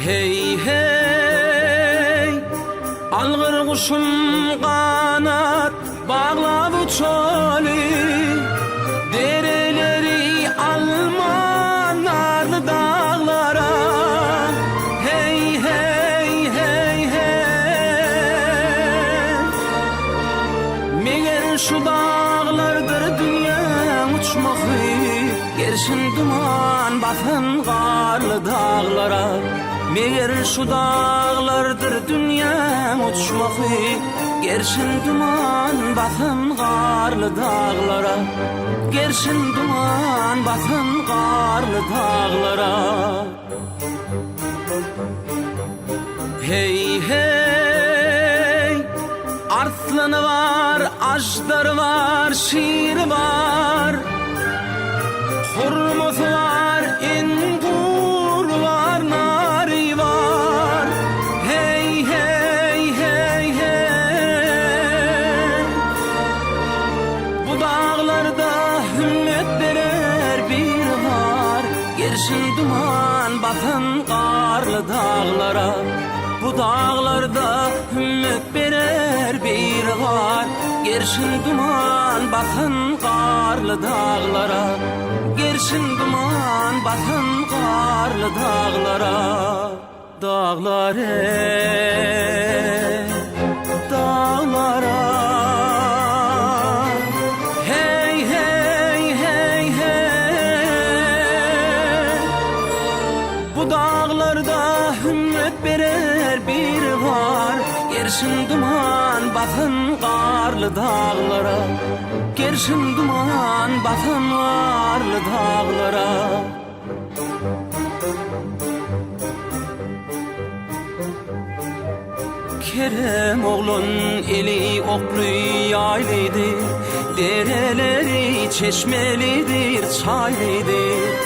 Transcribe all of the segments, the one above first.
Hey hey, algır kuşum kanat bağla bu çölü, dereleri alma narlı dağlara. Hey hey hey hey, meğer şu dağlardır dünya uçmakı, gerçin duman batan karlı dağlara. Meğer şu dağlardır dünya uçmakı, gerçin duman batan karlı dağlara. Gerçin duman batan karlı dağlara. Hey hey, arslanı var, ajdarı var, şiiri var, hurmuzu var, ingur var, nari var. Hey hey hey hey, bu dağlarda hümmet verer bir var, gerçin duman batan karlı dağlara. Bu dağlarda hümmet verer bir var, gerçin duman batan karlı dağlara. Gerçin duman batan karlı dağlara. Dağlar dağlara. Hey hey hey hey, bu dağlarda hümmet verer bir var, gerçin duman batan karlı dağlara. Gerçin duman batan karlı dağlara. Kerem oğlun eli oklu yaylıydı, dereleri çeşmelidir, çaylıdır.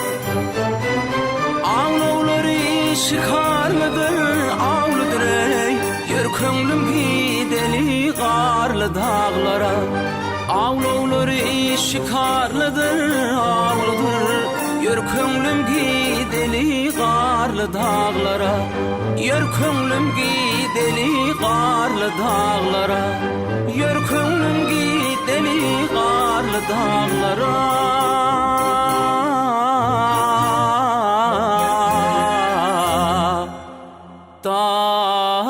Ağlovları şikarlıdır, avludur ey, yör könlüm gideli karlı dağlara. Ağlovları şikarlıdır, avludur, yör könlüm gideli karlı dağlara. Yör könlüm gideli karlı dağlara. Yör könlüm gideli karlı dağlara. Dağlara.